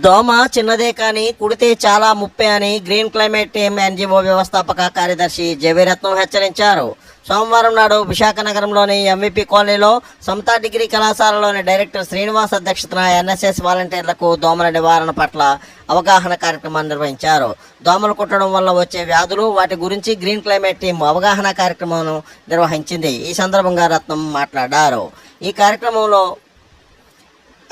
దోమ చిన్నదే కానీ కుడితే చాలా ముప్పే అని గ్రీన్ క్లైమేట్ టీమ్ ఎన్జిఓ వ్యవస్థాపక కార్యదర్శి జవిరత్నం హెచ్చరించారు. సోమవారం నాడు విశాఖ నగరంలోని ఎంవిపి కాలనీలో సమతా డిగ్రీ కళాశాలలోని డైరెక్టర్ శ్రీనివాస్ అధ్యక్షతన ఎన్ఎస్ఎస్ వాలంటీర్లకు దోమల నివారణ పట్ల అవగాహన కార్యక్రమాన్ని నిర్వహించారు. దోమలు కుట్టడం వల్ల వచ్చే వ్యాధులు వాటి గురించి గ్రీన్ క్లైమేట్ టీం అవగాహన కార్యక్రమం నిర్వహించింది. ఈ సందర్భంగా రత్నం మాట్లాడారు. ఈ కార్యక్రమంలో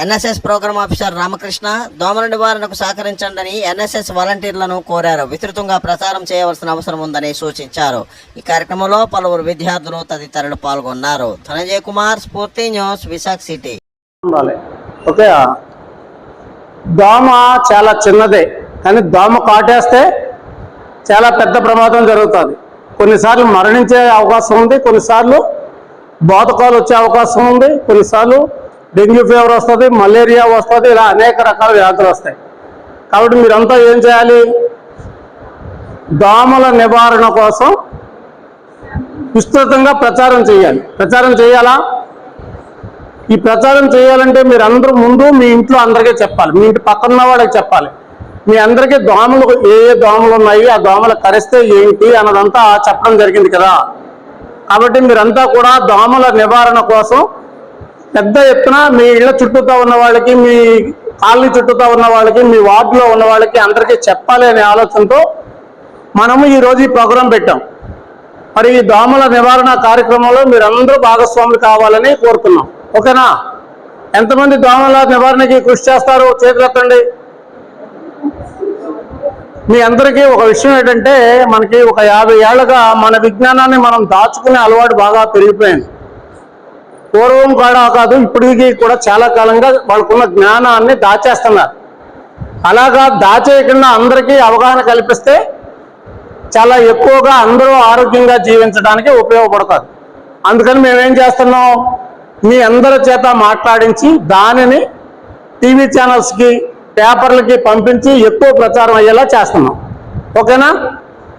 ఎన్ఎస్ఎస్ ప్రోగ్రామ్ ఆఫీసర్ రామకృష్ణ దోమల నివారణకు సహకరించండి ఎన్ఎస్ఎస్ వాలంటీర్లను కోరారు. విస్తృతంగా ప్రచారం చేయవలసిన అవసరం ఉందని సూచించారు. ఈ కార్యక్రమంలో పలువురు విద్యార్థులు తదితరులు పాల్గొన్నారు. ధనంజయ్ కుమార్, స్ఫూర్తి న్యూస్, విశాఖ సిటీ. ఓకే, దోమ చాలా చిన్నదే కానీ దోమ కాటేస్తే చాలా పెద్ద ప్రమాదం జరుగుతుంది. కొన్నిసార్లు మరణించే అవకాశం ఉంది, కొన్నిసార్లు బోధకాలు వచ్చే అవకాశం ఉంది, కొన్నిసార్లు డెంగ్యూ ఫీవర్ వస్తుంది, మలేరియా వస్తుంది, ఇలా అనేక రకాల వ్యాధులు వస్తాయి. కాబట్టి మీరంతా ఏం చేయాలి? దోమల నివారణ కోసం విస్తృతంగా ప్రచారం చేయాలి. ప్రచారం చేయాలా? ఈ ప్రచారం చేయాలంటే మీరందరూ ముందు మీ ఇంట్లో అందరికీ చెప్పాలి, మీ ఇంటి పక్కన వాళ్ళకి చెప్పాలి. మీ అందరికీ దోమలు ఏ దోమలు ఉన్నాయి, ఆ దోమలు కరిస్తే ఏంటి అన్నదంతా చెప్పడం జరిగింది కదా. కాబట్టి మీరంతా కూడా దోమల నివారణ కోసం పెద్ద ఎత్తున మీ ఇళ్ల చుట్టూతో ఉన్న వాళ్ళకి, మీ కాలనీ చుట్టూతో ఉన్న వాళ్ళకి, మీ వార్డులో ఉన్న వాళ్ళకి అందరికీ చెప్పాలి అనే ఆలోచనతో మనము ఈరోజు ఈ ప్రోగ్రాం పెట్టాం. మరి ఈ దోమల నివారణ కార్యక్రమంలో మీరందరూ భాగస్వాములు కావాలని కోరుతున్నాం. ఓకేనా? ఎంతమంది దోమల నివారణకి కృషి చేస్తారు? చేతులు ఎత్తండి. మీ అందరికీ ఒక విషయం ఏంటంటే, మనకి ఒక 50 ఏళ్ళగా మన విజ్ఞానాన్ని మనం దాచుకునే అలవాటు బాగా పెరిగిపోయింది. పూర్వం కూడా కాదు, ఇప్పటికీ కూడా చాలా కాలంగా వాళ్ళకున్న జ్ఞానాన్ని దాచేస్తున్నారు. అలాగా దాచేయకుండా అందరికీ అవగాహన కల్పిస్తే చాలా ఎక్కువగా అందరూ ఆరోగ్యంగా జీవించడానికి ఉపయోగపడతారు. అందుకని మేమేం చేస్తున్నాం, మీ అందరి చేత మాట్లాడించి దానిని టీవీ ఛానల్స్కి, పేపర్లకి పంపించి ఎక్కువ ప్రచారం అయ్యేలా చేస్తున్నాం. ఓకేనా?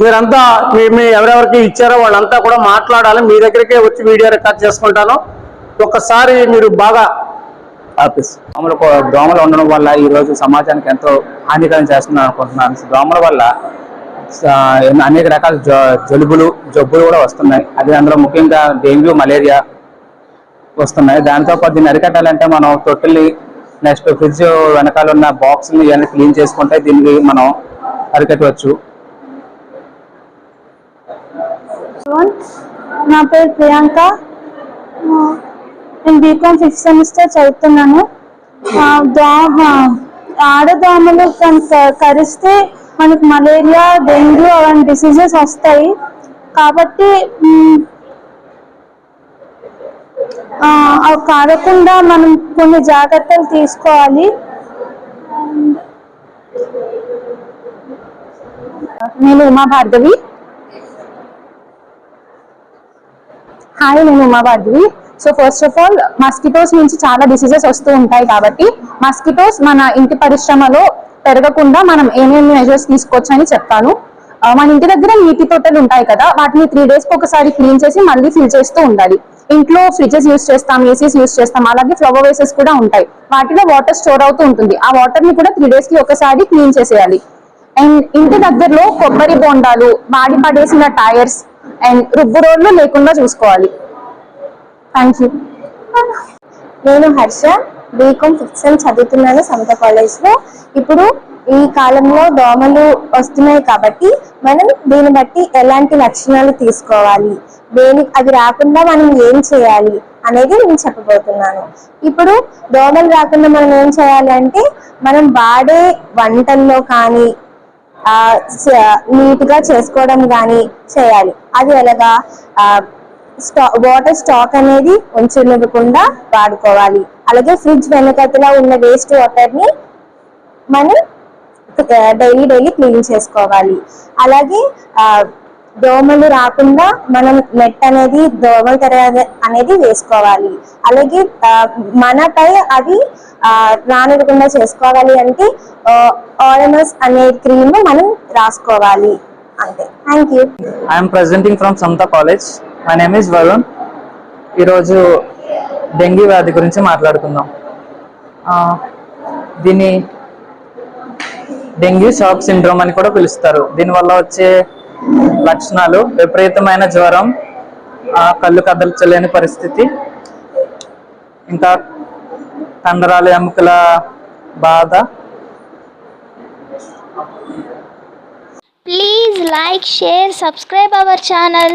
మీరంతా మీ ఎవరెవరికి ఇచ్చారో వాళ్ళంతా కూడా మాట్లాడాలి. మీ దగ్గరికే వచ్చి వీడియో రికార్డ్ చేసుకుంటాను. ఒక్కసారి మీరు బాగా దోమలు ఉండడం వల్ల ఈరోజు సమాజానికి ఎంతో హానికరం చేస్తున్నాను అనుకుంటున్నాను. దోమల వల్ల అనేక రకాల జబ్బులు కూడా వస్తున్నాయి. అది అందులో ముఖ్యంగా డెంగ్యూ, మలేరియా వస్తున్నాయి. దాంతోపాటు దీన్ని అరికట్టాలంటే మనం తొట్టుల్ని, నెక్స్ట్ ఫ్రిడ్జ్ వెనకాల ఉన్న బాక్స్ని ఇవన్నీ క్లీన్ చేసుకుంటే దీన్ని మనం అరికట్టవచ్చు. నా పేరు ప్రియాంక, నేను బీకామ్ 5th సెమిస్టర్ చదువుతున్నాను. ఆడదోమలు కరిస్తే మనకు మలేరియా, డెంగ్యూ అలాంటి డిసీజెస్ వస్తాయి. కాబట్టి అవి కారకుండా మనం కొన్ని జాగ్రత్తలు తీసుకోవాలి. నేను ఉమా భార్గవి. హాయ్, నేను Uma Bhargavi. So first of all, mosquitoes నుంచి చాలా డిసీజెస్ వస్తూ ఉంటాయి. కాబట్టి మస్కిటోస్ మన ఇంటి పరిశ్రమలో పెరగకుండా మనం ఏమేమి మెజర్స్ తీసుకోవచ్చు అని చెప్తాను. మన ఇంటి దగ్గర నీటి తొట్టెలు ఉంటాయి కదా, వాటిని 3 డేస్కి ఒకసారి క్లీన్ చేసి మళ్ళీ ఫిల్ చేస్తూ ఉండాలి. ఇంట్లో ఫ్రిడ్జెస్ యూస్ చేస్తాం, ఏసీస్ యూస్ చేస్తాం, అలాగే ఫ్లవర్ వేసెస్ కూడా ఉంటాయి. వాటిలో వాటర్ స్టోర్ అవుతూ ఉంటుంది. ఆ వాటర్ ని కూడా 3 డేస్కి ఒకసారి క్లీన్ చేసేయాలి. అండ్ ఇంటి దగ్గరలో కొబ్బరి బొండాలు, వాడి పడేసిన టైర్స్ అండ్ రుబ్బు రోడ్లు లేకుండా చూసుకోవాలి. Thank you. నేను హర్ష, బీకామ్ 5th సెమ్ చదువుతున్నాను సమతా కాలేజ్లో. ఇప్పుడు ఈ కాలంలో దోమలు వస్తున్నాయి కాబట్టి మనం దీన్ని బట్టి ఎలాంటి లక్షణాలు తీసుకోవాలి, అవి రాకుండా మనం ఏం చేయాలి అనేది నేను చెప్పబోతున్నాను. ఇప్పుడు దోమలు రాకుండా మనం ఏం చేయాలి అంటే, మనం వాడే వంటల్లో కానీ నీట్గా చేసుకోవడం కానీ చేయాలి. అది ఎలాగా, వాటర్ స్టాక్ అనేది ఉంచనివ్వకుండా వాడుకోవాలి. అలాగే ఫ్రిడ్జ్ వెనకతలా ఉన్న వేస్ట్ వాటర్ ని మనం డైలీ క్లీన్ చేసుకోవాలి. అలాగే దోమలు రాకుండా మనం నెట్ అనేది, దోమల తెర అనేది వేసుకోవాలి. అలాగే మనపై అది రానివ్వకుండా చేసుకోవాలి అంటే ఆర్ఎంఎస్ అనే క్రీమ్ మనం రాసుకోవాలి. అంతే. Thank you. I'm presenting from Samata college. My name is Varun. ఈరోజు డెంగ్యూ వ్యాధి గురించి మాట్లాడుకుందాం. దీన్ని డెంగ్యూ షాక్ సిండ్రోమ్ అని కూడా పిలుస్తారు. దీనివల్ల వచ్చే లక్షణాలు విపరీతమైన జ్వరం, కళ్ళు కదల్చలేని పరిస్థితి, ఇంకా కండరాలు ఎముకల బాధ. Please like, share, subscribe our channel.